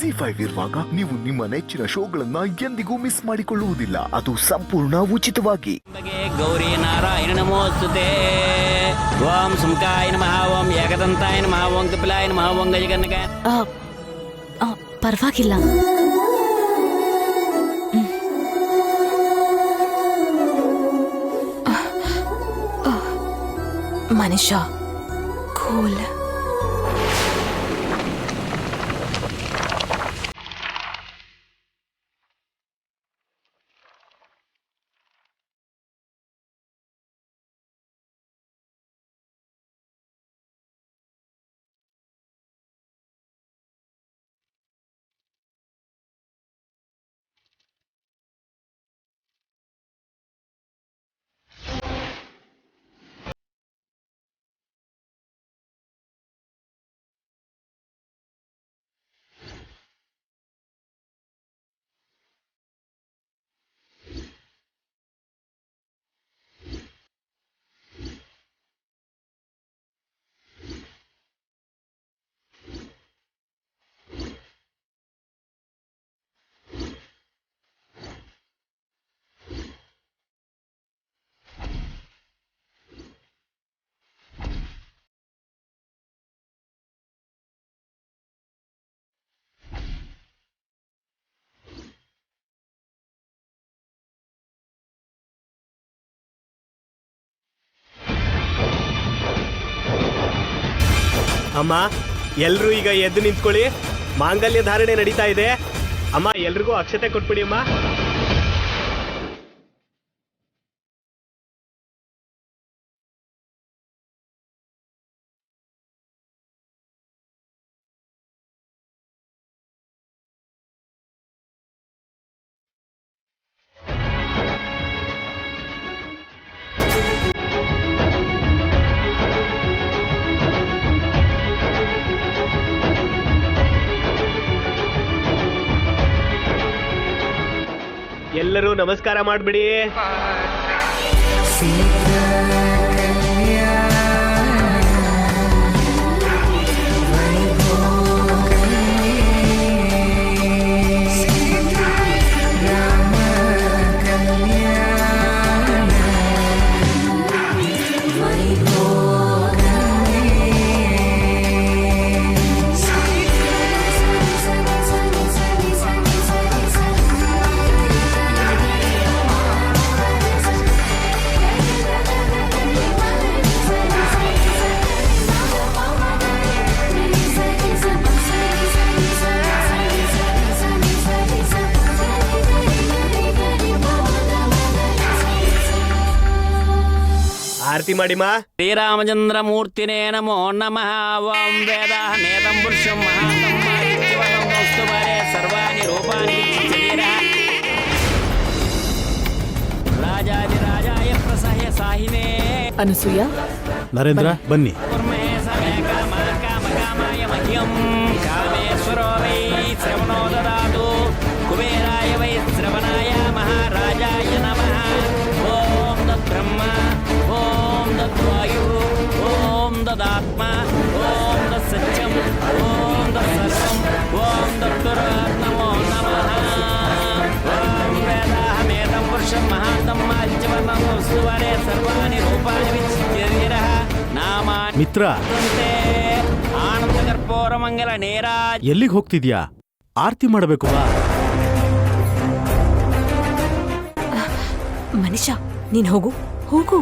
ZEE5 ಇರುವಾಗ ನೀವು ನಿಮ್ಮ ನೆಚ್ಚಿನ ಶೋಗಳನ್ನ ಎಂದಿಗೂ ಮಿಸ್ ಮಾಡಿಕೊಳ್ಳುವುದಿಲ್ಲ. ಅದು ಸಂಪೂರ್ಣ ಉಚಿತವಾಗಿ. ಗೌರಿ ನಾರಾಯಣ ನಮೋಸ್ತುತೆ. ಓಂ ಸುಮ್ಕಾಯ ನಮಃ, ಓಂ ಏಕದಂತಾಯ ನಮಃ, ಓಂ ಕಪಿಲಾಯ ನಮಃ, ಓಂ ಗಜಕರ್ಣಕ. ಪರವಾಗಿಲ್ಲ. ಮನುಷ್ಯ ಕೂಲ್. ಅಮ್ಮ, ಎಲ್ರೂ ಈಗ ಎದ್ದು ನಿಂತ್ಕೊಳ್ಳಿ. ಮಾಂಗಲ್ಯ ಧಾರಣೆ ನಡೀತಾ ಇದೆ. ಅಮ್ಮ, ಎಲ್ರಿಗೂ ಅಕ್ಷತೆ ಕೊಟ್ಬಿಡಿ ಅಮ್ಮ. ಎಲ್ಲರೂ ನಮಸ್ಕಾರ ಮಾಡ್ಬಿಡಿ. ಆರತಿ ಮಾಡಿಮಾ. ಶ್ರೀರಾಮಚಂದ್ರ ಮೂರ್ತಿನೇ ನಮೋ ನಮಃ. ಓಂ ವೇದ ನೇತಂ ಪುರುಷಂ ಮಹಾಂತಂ ಜೀವನಂ ವಸ್ತು ಬಾರೆ ಸರ್ವಾಣಿ ರೂಪಾಣಿ ಶರೀರ ರಾಜಾದಿರಾಜಾಯ ಪ್ರಸಹ್ಯ ಸಾಹಿನೇ. ಅನಸೂಯ, ನರೇಂದ್ರ ಬನ್ನಿ. ಕುರ್ಮೇ ಸಮಯ ಕಾಮ ಕಾಮ ಕಾಮಾಯ ಮಹ್ಯಂ ಕಾಮೇಶ್ವರೋ ವೈ ಶ್ರವಣೋ ದದಾತು ಕುಬೇರಾಯ ವೈ ಶ್ರವಣಾಯ ಮಹಾರಾಜಾಯ ನಮಃ. ಓಂ ತದ್ಬ್ರಹ್ಮ, ಓಂ ತದ್ವಾಯು, ಓಂ ತದಾತ್ಮ, ಓಂ ತತ್ಸತ್ಯಂ, ಓಂ ತತ್ಸರ್ವಂ, ಓಂ ತದ್ಗುರುನಮೋ ನಮಃ. ಓಂ ವೇದಾಹಮೇತಂ ಪುರುಷಂ ಮಹಾಂತಂ ಆಜ್ಯವನಂ ವಸ್ತುವರೆ ಸರ್ವಾಣಿ ರೂಪಾಣಿ ವಿಚ್ಛಿದ್ಯವಿರಹ ನಾಮಾನಿ ಮಿತ್ರ, ಆನಂದ ಕರ್ಪೂರ ಮಂಗಲ ನೇರಾಜ್. ಎಲ್ಲಿಗೆ ಹೋಗ್ತಿದ್ಯಾ? ಆರತಿ ಮಾಡಬೇಕು ಬಾ. ಮನುಷ್ಯ, ನೀನ್ ಹೋಗು ಹೋಗು.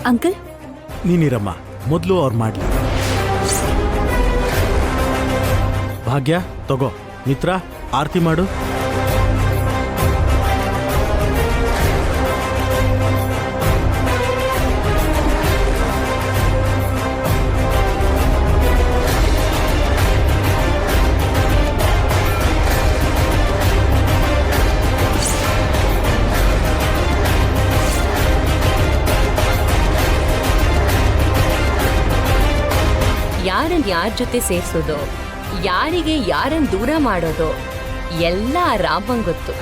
ಅಂಕಲ್, ನೀನಿರಮ್ಮ, ಮೊದಲು ಅವ್ರು ಮಾಡ್ಲಿ. ಭಾಗ್ಯ ತಗೋ. ಮಿತ್ರ, ಆರತಿ ಮಾಡು. ಯಾರನ್ನ ಯಾರ ಜೊತೆ ಸೇರ್ಸೋದು, ಯಾರಿಗೆ ಯಾರನ್ನ ದೂರ ಮಾಡೋದು ಎಲ್ಲ ರಾಮಂಗ್ ಗೊತ್ತು.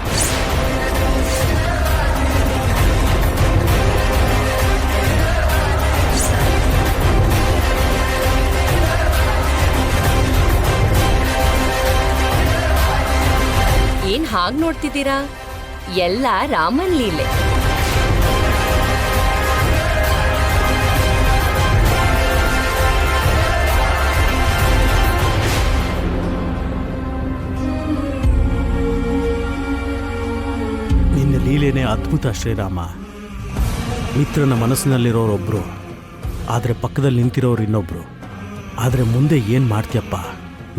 ಹಾಗ್ ನೋಡ್ತಿದ್ದೀರಾ? ಎಲ್ಲ ರಾಮನ್ ಲೀಲೆ. ನಿನ್ನ ಲೀಲೆನೇ ಅದ್ಭುತ ಶ್ರೀರಾಮ. ಮಿತ್ರನ ಮನಸ್ಸಿನಲ್ಲಿರೋರೊಬ್ರು, ಆದರೆ ಪಕ್ಕದಲ್ಲಿ ನಿಂತಿರೋರು ಇನ್ನೊಬ್ರು. ಆದರೆ ಮುಂದೆ ಏನು ಮಾಡ್ತೀಯಪ್ಪ?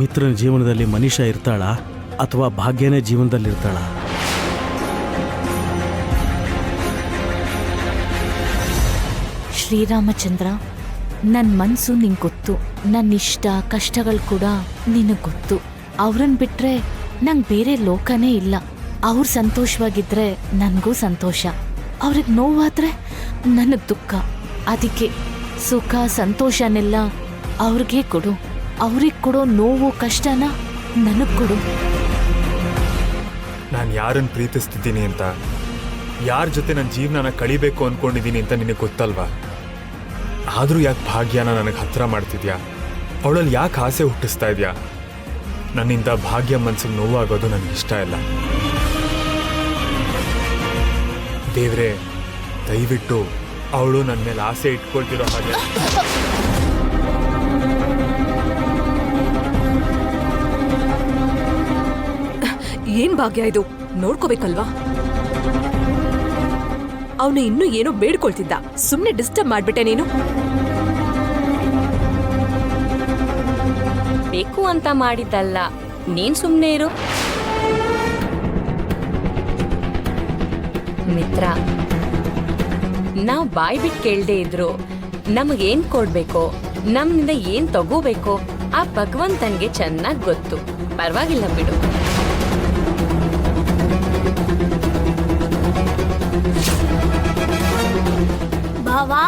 ಮಿತ್ರನ ಜೀವನದಲ್ಲಿ ಮನುಷ್ಯ ಇರ್ತಾಳ ಅಥವಾ ಭಾಗ್ಯನೇ ಜೀವನದಲ್ಲಿರ್ತಾಳ? ಶ್ರೀರಾಮಚಂದ್ರ, ನನ್ನ ಮನಸ್ಸು ನಿಂಗೆ ಗೊತ್ತು, ನನ್ನ ಇಷ್ಟ ಕಷ್ಟಗಳು ಕೂಡ ನಿನಗೆ ಗೊತ್ತು. ಅವ್ರನ್ನ ಬಿಟ್ರೆ ನಂಗೆ ಬೇರೆ ಲೋಕನೇ ಇಲ್ಲ. ಅವ್ರು ಸಂತೋಷವಾಗಿದ್ರೆ ನನಗೂ ಸಂತೋಷ, ಅವ್ರಿಗೆ ನೋವಾದ್ರೆ ನನಗೆ ದುಃಖ. ಅದಕ್ಕೆ ಸುಖ ಸಂತೋಷನೆಲ್ಲ ಅವ್ರಿಗೆ ಕೊಡು, ಅವ್ರಿಗೆ ಕೊಡೋ ನೋವು ಕಷ್ಟನ ನನಗೆ ಕೊಡು. ನಾನು ಯಾರನ್ನು ಪ್ರೀತಿಸ್ತಿದ್ದೀನಿ ಅಂತ, ಯಾರ ಜೊತೆ ನನ್ನ ಜೀವನನ ಕಳಿಬೇಕು ಅಂದ್ಕೊಂಡಿದ್ದೀನಿ ಅಂತ ನಿನಗೆ ಗೊತ್ತಲ್ವಾ? ಆದರೂ ಯಾಕೆ ಭಾಗ್ಯನ ನನಗೆ ಹತ್ರ ಮಾಡ್ತಿದ್ಯಾ? ಅವಳಲ್ಲಿ ಯಾಕೆ ಆಸೆ ಹುಟ್ಟಿಸ್ತಾ ಇದೆಯಾ? ನನ್ನಿಂದ ಭಾಗ್ಯ ಮನಸ್ಸಿಗೆ ನೋವಾಗೋದು ನನಗಿಷ್ಟ ಇಲ್ಲ. ದೇವ್ರೆ, ದಯವಿಟ್ಟು ಅವಳು ನನ್ನ ಮೇಲೆ ಆಸೆ ಇಟ್ಕೊಳ್ತಿರೋ ಹಾಗೆ. ಏನ್ ಭಾಗ್ಯ ಇದು? ನೋಡ್ಕೋಬೇಕಲ್ವಾ? ಅವನು ಇನ್ನೂ ಏನೋ ಬೇಡ್ಕೊಳ್ತಿದ್ದ, ಸುಮ್ನೆ ಡಿಸ್ಟರ್ಬ್ ಮಾಡ್ಬಿಟ್ಟೆ ನೀನು. ಬೇಕು ಅಂತ ಮಾಡಿದ್ದಲ್ಲ, ನೀನ್ ಸುಮ್ನೆ ಇರು. ಮಿತ್ರ, ನಾವ್ ಬಾಯ್ ಬಿಟ್ಟು ಕೇಳ್ದೆ ಇದ್ರು ನಮಗೇನ್ ಕೊಡ್ಬೇಕೋ, ನಮ್ಮಿಂದ ಏನ್ ತಗೋಬೇಕೋ ಆ ಭಗವಂತನ್ಗೆ ಚೆನ್ನಾಗ್ ಗೊತ್ತು. ಪರವಾಗಿಲ್ಲ ಬಿಡು. ಭಾವಾ,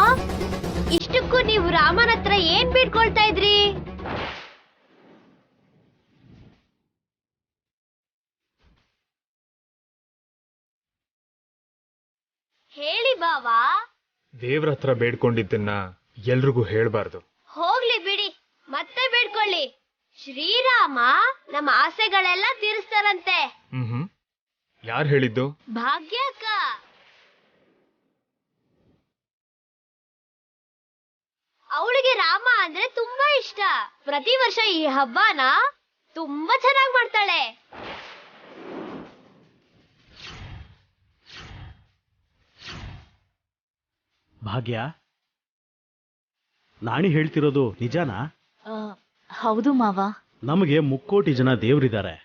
ಇಷ್ಟಕ್ಕೂ ನೀವು ರಾಮನ ಹತ್ರ ಏನ್ ಬೇಡ್ಕೊಳ್ತಾ ಇದ್ರಿ? ಹೇಳಿ ಬಾವಾ. ದೇವ್ರ ಹತ್ರ ಬೇಡ್ಕೊಂಡಿದ್ದನ್ನ ಎಲ್ರಿಗೂ ಹೇಳ್ಬಾರ್ದು. ಹೋಗ್ಲಿ ಬಿಡಿ, ಮತ್ತೆ ಬೇಡ್ಕೊಳ್ಳಿ. ಶ್ರೀರಾಮ ನಮ್ಮ ಆಸೆಗಳೆಲ್ಲ ತೀರಿಸ್ತಾರಂತೆ. ಯಾರು ಹೇಳಿದ್ದು? ಭಾಗ್ಯಕ್ಕ. ಅವಳಿಗೆ ರಾಮ ಅಂದ್ರೆ ತುಂಬಾ ಇಷ್ಟ. ಪ್ರತಿ ವರ್ಷ ಈ ಹಬ್ಬನ ತುಂಬಾ ಚೆನ್ನಾಗಿ ಮಾಡ್ತಾಳೆ. ಭಾಗ್ಯ, ನಾಣಿ ಹೇಳ್ತಿರೋದು ನಿಜಾನಾ? ಹೌದು ಮಾವ. ನಮಗೆ 3 ಕೋಟಿ ಜನ ದೇವರಿದ್ದಾರೆ,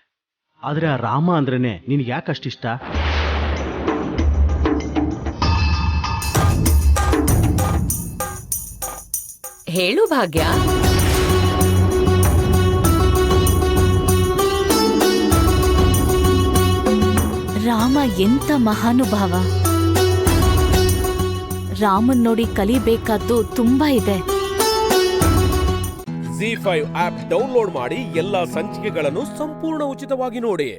ಆದ್ರೆ ಆ ರಾಮ ಅಂದ್ರೇನೆ ನಿನ್ಗೆ ಯಾಕಷ್ಟಿಷ್ಟ? ಹೇಳು ಭಾಗ್ಯ. ರಾಮ ಎಂತ ಮಹಾನುಭಾವ. ರಾಮನ್ ನೋಡಿ ಕಲಿಬೇಕಾದ್ದು ತುಂಬಾ ಇದೆ. ZEE5 ಆಪ್ ಡೌನ್ಲೋಡ್ ಮಾಡಿ ಎಲ್ಲಾ ಸಂಚಿಕೆಗಳನ್ನು ಸಂಪೂರ್ಣ ಉಚಿತವಾಗಿ ನೋಡಿ.